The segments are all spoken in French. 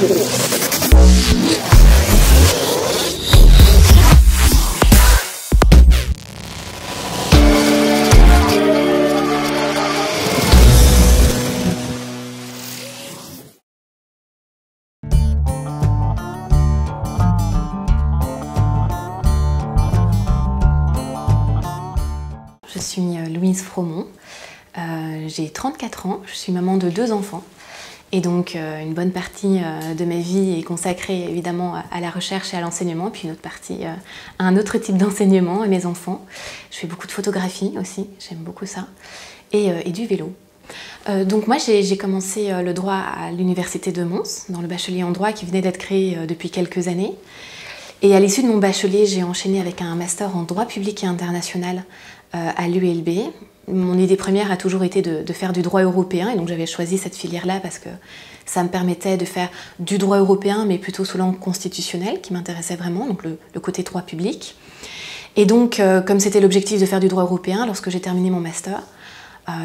Je suis Louise Fromont, j'ai 34 ans, je suis maman de 2 enfants et donc une bonne partie de ma vie est consacrée évidemment à la recherche et à l'enseignement, puis une autre partie à un autre type d'enseignement, à mes enfants. Je fais beaucoup de photographie aussi, j'aime beaucoup ça, et du vélo. Donc moi j'ai commencé le droit à l'université de Mons, dans le bachelier en droit qui venait d'être créé depuis quelques années. Et à l'issue de mon bachelier, j'ai enchaîné avec un master en droit public et international à l'ULB. Mon idée première a toujours été de faire du droit européen, et donc j'avais choisi cette filière-là parce que ça me permettait de faire du droit européen, mais plutôt sous l'angle constitutionnel, qui m'intéressait vraiment, donc le côté droit public. Et donc, comme c'était l'objectif de faire du droit européen, lorsque j'ai terminé mon master,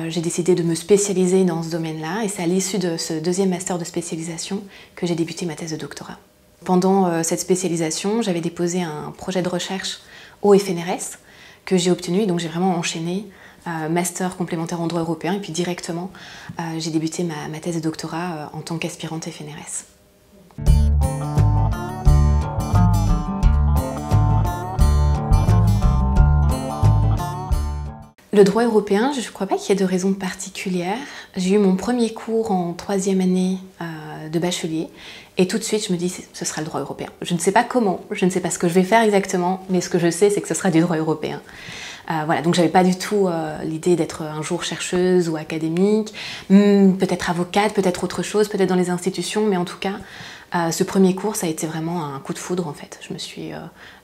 j'ai décidé de me spécialiser dans ce domaine-là, et c'est à l'issue de ce deuxième master de spécialisation que j'ai débuté ma thèse de doctorat. Pendant cette spécialisation, j'avais déposé un projet de recherche au FNRS que j'ai obtenu, et donc j'ai vraiment enchaîné master complémentaire en droit européen, et puis directement j'ai débuté ma thèse de doctorat en tant qu'aspirante FNRS. Le droit européen, je ne crois pas qu'il y ait de raison particulière. J'ai eu mon premier cours en 3e année de bachelier et tout de suite je me dis ce sera le droit européen. Je ne sais pas comment, je ne sais pas ce que je vais faire exactement, mais ce que je sais c'est que ce sera du droit européen. Voilà, donc j'avais pas du tout l'idée d'être un jour chercheuse ou académique, peut-être avocate, peut-être autre chose, peut-être dans les institutions, mais en tout cas ce premier cours ça a été vraiment un coup de foudre en fait. Je me suis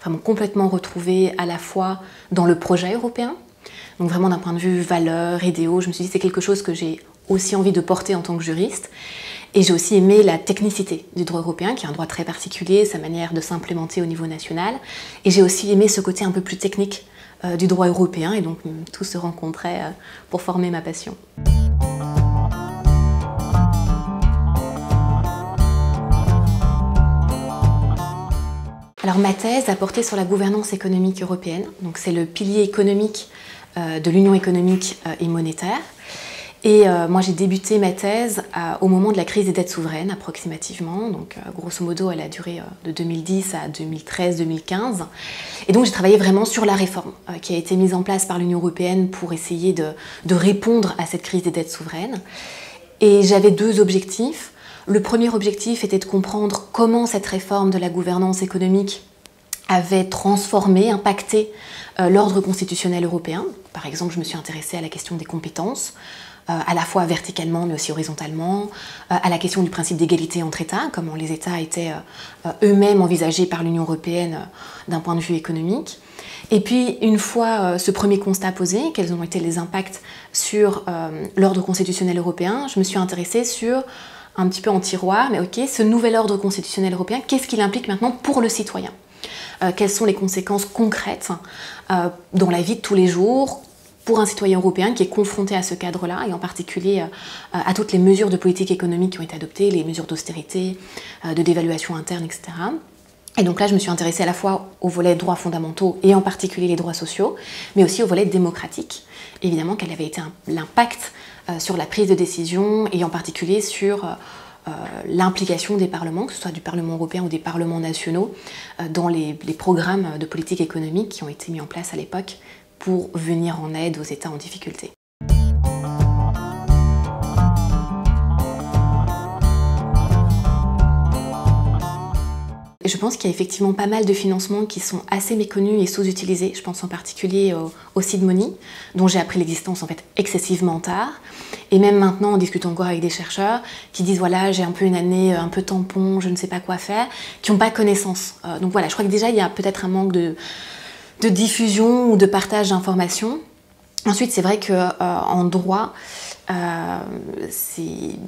vraiment complètement retrouvée à la fois dans le projet européen, donc vraiment d'un point de vue valeurs, idéaux, je me suis dit c'est quelque chose que j'ai aussi envie de porter en tant que juriste. Et j'ai aussi aimé la technicité du droit européen, qui est un droit très particulier, sa manière de s'implémenter au niveau national. Et j'ai aussi aimé ce côté un peu plus technique du droit européen, et donc tout se rencontrait pour former ma passion. Alors ma thèse a porté sur la gouvernance économique européenne, donc c'est le pilier économique de l'Union économique et monétaire. Et moi j'ai débuté ma thèse au moment de la crise des dettes souveraines approximativement, donc grosso modo elle a duré de 2010 à 2013-2015. Et donc j'ai travaillé vraiment sur la réforme qui a été mise en place par l'Union européenne pour essayer de répondre à cette crise des dettes souveraines. Et j'avais 2 objectifs. Le premier objectif était de comprendre comment cette réforme de la gouvernance économique avait transformé, impacté l'ordre constitutionnel européen. Par exemple, je me suis intéressée à la question des compétences, à la fois verticalement mais aussi horizontalement, à la question du principe d'égalité entre États, comment les États étaient eux-mêmes envisagés par l'Union européenne d'un point de vue économique. Et puis, une fois ce premier constat posé, quels ont été les impacts sur l'ordre constitutionnel européen, je me suis intéressée sur, un petit peu en tiroir, mais ok, ce nouvel ordre constitutionnel européen, qu'est-ce qu'il implique maintenant pour le citoyen ? Quelles sont les conséquences concrètes dans la vie de tous les jours pour un citoyen européen qui est confronté à ce cadre-là, et en particulier à toutes les mesures de politique économique qui ont été adoptées, les mesures d'austérité, de dévaluation interne, etc. Et donc là, je me suis intéressée à la fois au volet droits fondamentaux, et en particulier les droits sociaux, mais aussi au volet démocratique. Évidemment, quel avait été l'impact sur la prise de décision, et en particulier sur l'implication des parlements, que ce soit du Parlement européen ou des parlements nationaux, dans les programmes de politique économique qui ont été mis en place à l'époque pour venir en aide aux États en difficulté. Je pense qu'il y a effectivement pas mal de financements qui sont assez méconnus et sous-utilisés. Je pense en particulier au seed money, dont j'ai appris l'existence en fait excessivement tard. Et même maintenant, en discutant encore avec des chercheurs qui disent voilà, j'ai un peu une année un peu tampon, je ne sais pas quoi faire, qui n'ont pas connaissance. Donc voilà, je crois que déjà il y a peut-être un manque de diffusion ou de partage d'informations. Ensuite, c'est vrai qu'en droit, c'est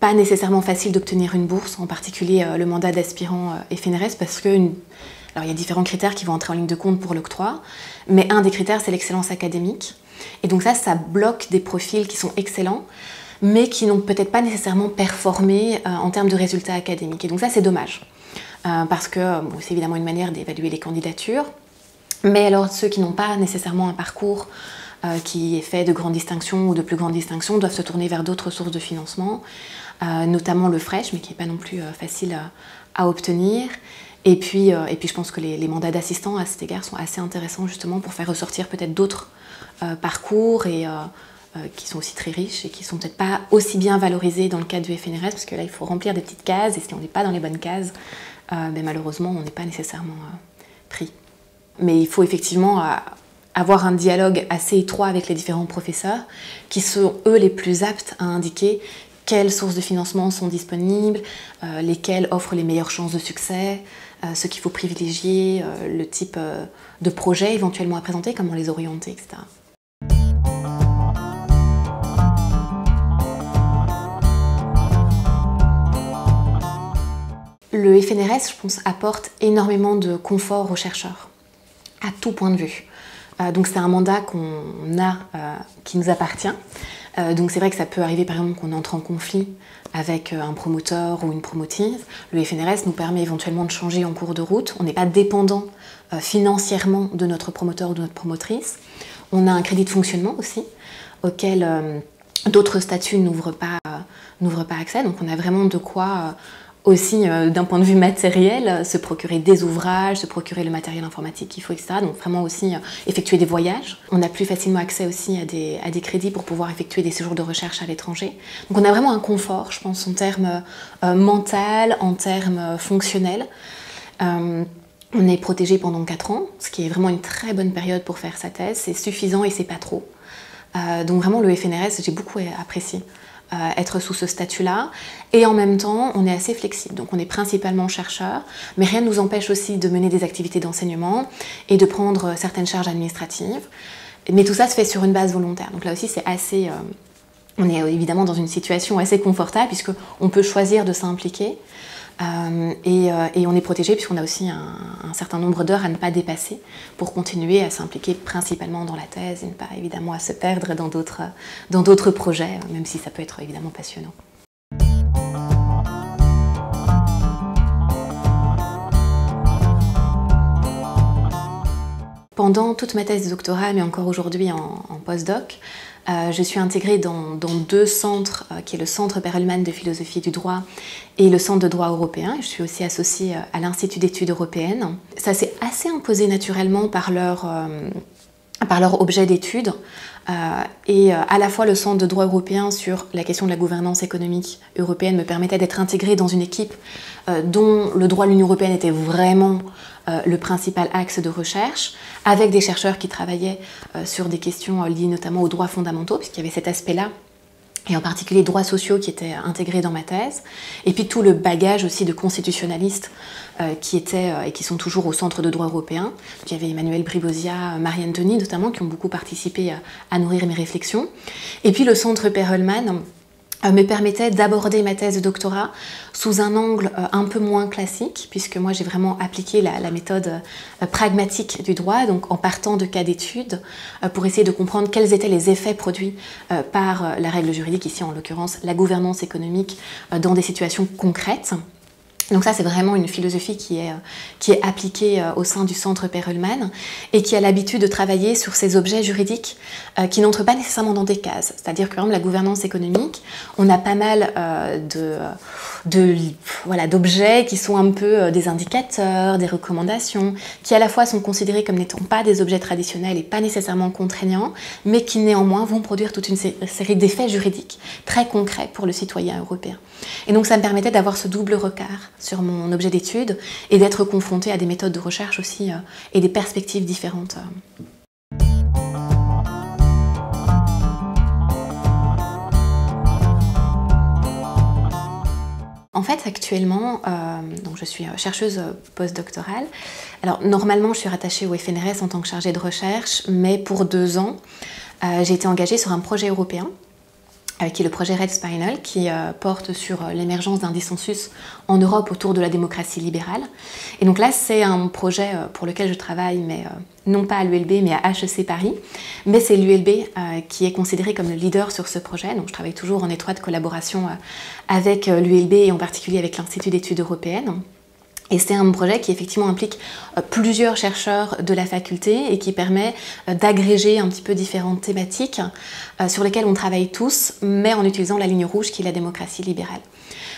pas nécessairement facile d'obtenir une bourse, en particulier le mandat d'aspirant FNRS, parce que alors, il y a différents critères qui vont entrer en ligne de compte pour l'octroi, mais un des critères, c'est l'excellence académique. Et donc ça bloque des profils qui sont excellents, mais qui n'ont peut-être pas nécessairement performé en termes de résultats académiques. Et donc ça, c'est dommage, parce que bon, c'est évidemment une manière d'évaluer les candidatures, mais alors ceux qui n'ont pas nécessairement un parcours qui est fait de grandes distinctions ou de plus grandes distinctions doivent se tourner vers d'autres sources de financement, notamment le FRESH, mais qui n'est pas non plus facile à obtenir. Et puis je pense que les mandats d'assistants à cet égard sont assez intéressants justement pour faire ressortir peut-être d'autres parcours et qui sont aussi très riches et qui sont peut-être pas aussi bien valorisés dans le cadre du FNRS, parce que là il faut remplir des petites cases et si on n'est pas dans les bonnes cases, malheureusement on n'est pas nécessairement pris. Mais il faut effectivement avoir un dialogue assez étroit avec les différents professeurs qui sont eux les plus aptes à indiquer quelles sources de financement sont disponibles, lesquelles offrent les meilleures chances de succès, ce qu'il faut privilégier, le type de projet éventuellement à présenter, comment les orienter, etc. Le FNRS, je pense, apporte énormément de confort aux chercheurs, à tout point de vue. Donc c'est un mandat qu'on a, qui nous appartient. Donc c'est vrai que ça peut arriver par exemple qu'on entre en conflit avec un promoteur ou une promotrice. Le FNRS nous permet éventuellement de changer en cours de route. On n'est pas dépendant financièrement de notre promoteur ou de notre promotrice. On a un crédit de fonctionnement aussi, auquel d'autres statuts n'ouvrent pas accès. Donc on a vraiment de quoi aussi, d'un point de vue matériel, se procurer des ouvrages, se procurer le matériel informatique qu'il faut, etc. Donc vraiment aussi effectuer des voyages. On a plus facilement accès aussi à des crédits pour pouvoir effectuer des séjours de recherche à l'étranger. Donc on a vraiment un confort, je pense, en termes mental, en termes fonctionnels. On est protégé pendant 4 ans, ce qui est vraiment une très bonne période pour faire sa thèse. C'est suffisant et c'est pas trop. Donc vraiment le FNRS, j'ai beaucoup apprécié être sous ce statut-là. Et en même temps, on est assez flexible. Donc on est principalement chercheur, mais rien ne nous empêche aussi de mener des activités d'enseignement et de prendre certaines charges administratives. Mais tout ça se fait sur une base volontaire. Donc là aussi, c'est assez... on est évidemment dans une situation assez confortable puisqu'on peut choisir de s'impliquer. Et on est protégé puisqu'on a aussi un certain nombre d'heures à ne pas dépasser pour continuer à s'impliquer principalement dans la thèse et ne pas évidemment à se perdre dans d'autres projets, même si ça peut être évidemment passionnant. Pendant toute ma thèse de doctorat, mais encore aujourd'hui en postdoc, je suis intégrée dans 2 centres, qui est le Centre Perelman de philosophie du droit et le Centre de droit européen. Je suis aussi associée à l'Institut d'études européennes. Ça s'est assez imposé naturellement par leur objet d'étude. Et à la fois le Centre de droit européen sur la question de la gouvernance économique européenne me permettait d'être intégrée dans une équipe dont le droit de l'Union européenne était vraiment le principal axe de recherche, avec des chercheurs qui travaillaient sur des questions liées notamment aux droits fondamentaux, puisqu'il y avait cet aspect-là, et en particulier droits sociaux qui étaient intégrés dans ma thèse, et puis tout le bagage aussi de constitutionnalistes qui étaient et qui sont toujours au Centre de droit européen. Il y avait Emmanuel Bribosia, Marianne Denis notamment, qui ont beaucoup participé à nourrir mes réflexions. Et puis le Centre Perelman me permettait d'aborder ma thèse de doctorat sous un angle un peu moins classique, puisque moi j'ai vraiment appliqué la méthode pragmatique du droit, donc en partant de cas d'études, pour essayer de comprendre quels étaient les effets produits par la règle juridique, ici en l'occurrence la gouvernance économique, dans des situations concrètes. Donc ça, c'est vraiment une philosophie qui est appliquée au sein du Centre Perelman et qui a l'habitude de travailler sur ces objets juridiques qui n'entrent pas nécessairement dans des cases. C'est-à-dire que, par exemple, la gouvernance économique, on a pas mal d'objets qui sont un peu des indicateurs, des recommandations, qui à la fois sont considérés comme n'étant pas des objets traditionnels et pas nécessairement contraignants, mais qui néanmoins vont produire toute une série d'effets juridiques très concrets pour le citoyen européen. Et donc ça me permettait d'avoir ce double regard sur mon objet d'étude et d'être confrontée à des méthodes de recherche aussi et des perspectives différentes. En fait, actuellement, donc je suis chercheuse postdoctorale. Alors, normalement, je suis rattachée au FNRS en tant que chargée de recherche, mais pour 2 ans, j'ai été engagée sur un projet européen qui est le projet Red Spinal, qui porte sur l'émergence d'un dissensus en Europe autour de la démocratie libérale. Et donc là, c'est un projet pour lequel je travaille, mais non pas à l'ULB, mais à HEC Paris. Mais c'est l'ULB qui est considéré comme le leader sur ce projet. Donc je travaille toujours en étroite collaboration avec l'ULB et en particulier avec l'Institut d'études européennes. Et c'est un projet qui effectivement implique plusieurs chercheurs de la faculté et qui permet d'agréger un petit peu différentes thématiques sur lesquelles on travaille tous, mais en utilisant la ligne rouge qui est la démocratie libérale.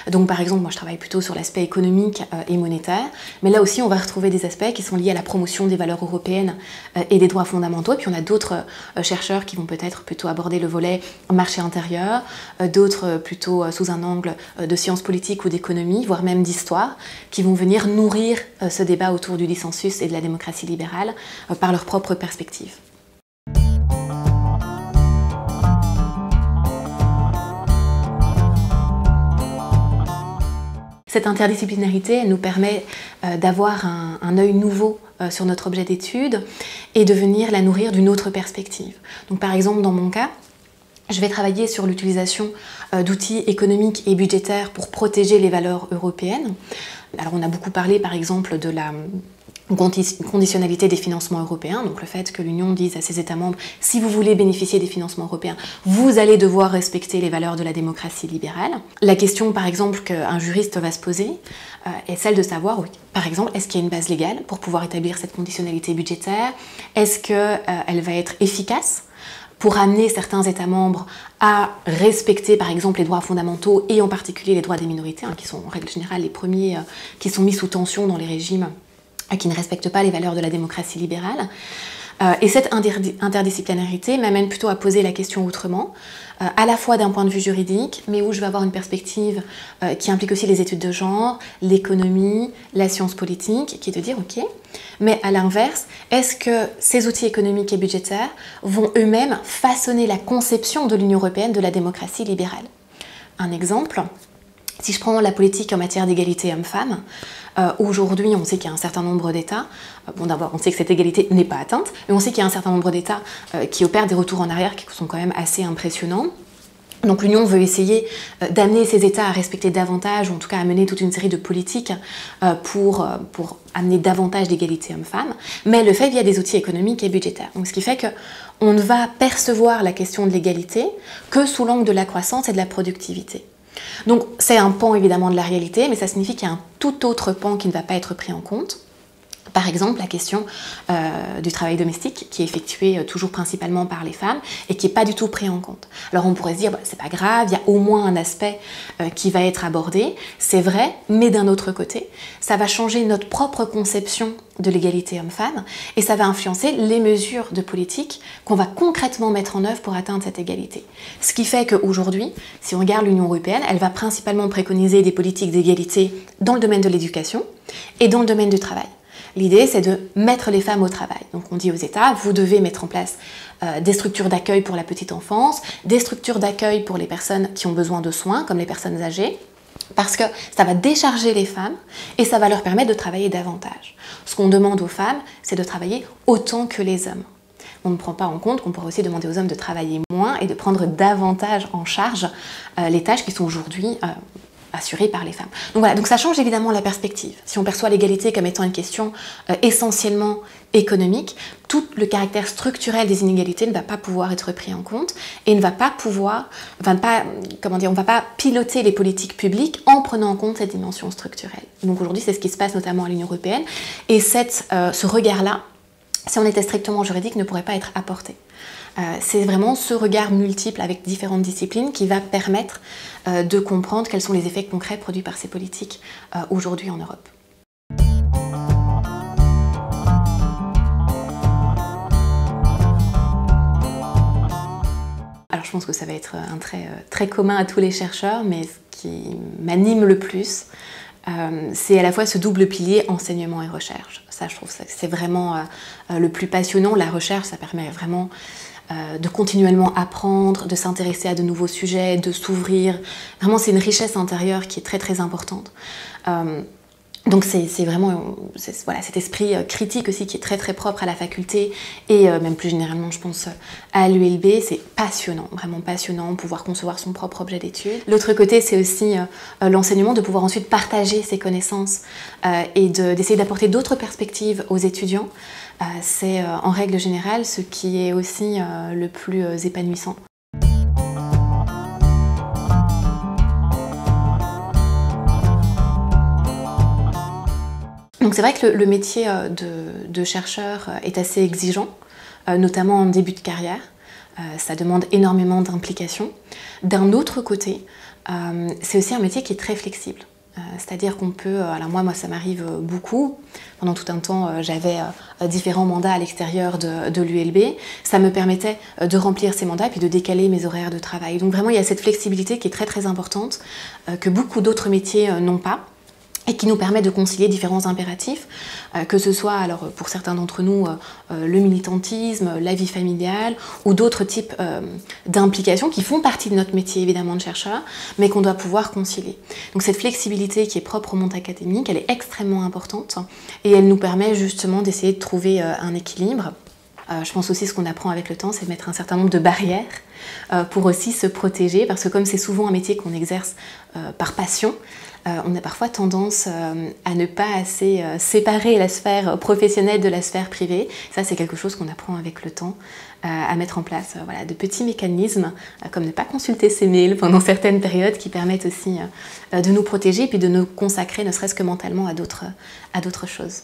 Donc par exemple, moi je travaille plutôt sur l'aspect économique et monétaire, mais là aussi on va retrouver des aspects qui sont liés à la promotion des valeurs européennes et des droits fondamentaux. Et puis on a d'autres chercheurs qui vont peut-être plutôt aborder le volet marché intérieur, d'autres plutôt sous un angle de sciences politiques ou d'économie, voire même d'histoire, qui vont venir nourrir ce débat autour du dissensus et de la démocratie libérale par leur propre perspective. Cette interdisciplinarité, elle nous permet d'avoir un œil nouveau sur notre objet d'étude et de venir la nourrir d'une autre perspective. Donc par exemple, dans mon cas, je vais travailler sur l'utilisation d'outils économiques et budgétaires pour protéger les valeurs européennes. Alors on a beaucoup parlé par exemple de la conditionnalité des financements européens, donc le fait que l'Union dise à ses États membres « si vous voulez bénéficier des financements européens, vous allez devoir respecter les valeurs de la démocratie libérale ». La question par exemple qu'un juriste va se poser est celle de savoir, par exemple, est-ce qu'il y a une base légale pour pouvoir établir cette conditionnalité budgétaire? Est-ce qu'elle va être efficace pour amener certains États membres à respecter par exemple les droits fondamentaux et en particulier les droits des minorités, qui sont en règle générale les premiers qui sont mis sous tension dans les régimes qui ne respectent pas les valeurs de la démocratie libérale. Et cette interdisciplinarité m'amène plutôt à poser la question autrement, à la fois d'un point de vue juridique, mais où je vais avoir une perspective qui implique aussi les études de genre, l'économie, la science politique, qui est de dire, ok, mais à l'inverse, est-ce que ces outils économiques et budgétaires vont eux-mêmes façonner la conception de l'Union européenne de la démocratie libérale? Un exemple, si je prends la politique en matière d'égalité hommes-femmes, aujourd'hui on sait qu'il y a un certain nombre d'États, bon d'abord on sait que cette égalité n'est pas atteinte, mais on sait qu'il y a un certain nombre d'États qui opèrent des retours en arrière qui sont quand même assez impressionnants. Donc l'Union veut essayer d'amener ces États à respecter davantage, ou en tout cas à mener toute une série de politiques pour amener davantage d'égalité hommes-femmes, mais elle le fait via des outils économiques et budgétaires. Donc ce qui fait qu'on ne va percevoir la question de l'égalité que sous l'angle de la croissance et de la productivité. Donc c'est un pan évidemment de la réalité, mais ça signifie qu'il y a un tout autre pan qui ne va pas être pris en compte. Par exemple, la question du travail domestique, qui est effectué toujours principalement par les femmes et qui n'est pas du tout pris en compte. Alors on pourrait se dire, c'est pas grave, il y a au moins un aspect qui va être abordé, c'est vrai, mais d'un autre côté, ça va changer notre propre conception de l'égalité homme-femme et ça va influencer les mesures de politique qu'on va concrètement mettre en œuvre pour atteindre cette égalité. Ce qui fait qu'aujourd'hui, si on regarde l'Union européenne, elle va principalement préconiser des politiques d'égalité dans le domaine de l'éducation et dans le domaine du travail. L'idée, c'est de mettre les femmes au travail. Donc on dit aux États, vous devez mettre en place des structures d'accueil pour la petite enfance, des structures d'accueil pour les personnes qui ont besoin de soins, comme les personnes âgées, parce que ça va décharger les femmes et ça va leur permettre de travailler davantage. Ce qu'on demande aux femmes, c'est de travailler autant que les hommes. On ne prend pas en compte qu'on pourrait aussi demander aux hommes de travailler moins et de prendre davantage en charge les tâches qui sont aujourd'hui assurée par les femmes. Donc voilà, donc ça change évidemment la perspective. Si on perçoit l'égalité comme étant une question essentiellement économique, tout le caractère structurel des inégalités ne va pas pouvoir être pris en compte et ne va pas pouvoir, on ne va pas piloter les politiques publiques en prenant en compte cette dimension structurelle. Donc aujourd'hui, c'est ce qui se passe notamment à l'Union européenne et ce regard-là, si on était strictement juridique, ne pourrait pas être apporté. C'est vraiment ce regard multiple avec différentes disciplines qui va permettre de comprendre quels sont les effets concrets produits par ces politiques aujourd'hui en Europe. Alors je pense que ça va être un trait très commun à tous les chercheurs, mais ce qui m'anime le plus, c'est à la fois ce double pilier enseignement et recherche. Ça, je trouve que c'est vraiment le plus passionnant. La recherche, ça permet vraiment de continuellement apprendre, de s'intéresser à de nouveaux sujets, de s'ouvrir. Vraiment, c'est une richesse intérieure qui est très très importante. Donc c'est vraiment voilà, cet esprit critique aussi qui est très très propre à la faculté et même plus généralement je pense à l'ULB. C'est passionnant, vraiment passionnant, pouvoir concevoir son propre objet d'étude. L'autre côté c'est aussi l'enseignement, de pouvoir ensuite partager ses connaissances et d'essayer d'apporter d'autres perspectives aux étudiants. C'est en règle générale ce qui est aussi le plus épanouissant. Donc c'est vrai que le métier de chercheur est assez exigeant, notamment en début de carrière. Ça demande énormément d'implication. D'un autre côté, c'est aussi un métier qui est très flexible. C'est-à-dire qu'on peut, alors moi ça m'arrive beaucoup, pendant tout un temps j'avais différents mandats à l'extérieur de l'ULB, ça me permettait de remplir ces mandats et puis de décaler mes horaires de travail. Donc vraiment il y a cette flexibilité qui est très très importante, que beaucoup d'autres métiers n'ont pas, et qui nous permet de concilier différents impératifs, que ce soit alors pour certains d'entre nous le militantisme, la vie familiale ou d'autres types d'implications qui font partie de notre métier évidemment de chercheur, mais qu'on doit pouvoir concilier. Donc cette flexibilité qui est propre au monde académique, elle est extrêmement importante et elle nous permet justement d'essayer de trouver un équilibre. Je pense aussi ce qu'on apprend avec le temps, c'est de mettre un certain nombre de barrières pour aussi se protéger, parce que comme c'est souvent un métier qu'on exerce par passion, on a parfois tendance à ne pas assez séparer la sphère professionnelle de la sphère privée. Ça, c'est quelque chose qu'on apprend avec le temps à mettre en place, voilà, de petits mécanismes, comme ne pas consulter ses mails pendant certaines périodes, qui permettent aussi de nous protéger et puis de nous consacrer, ne serait-ce que mentalement, à d'autres choses.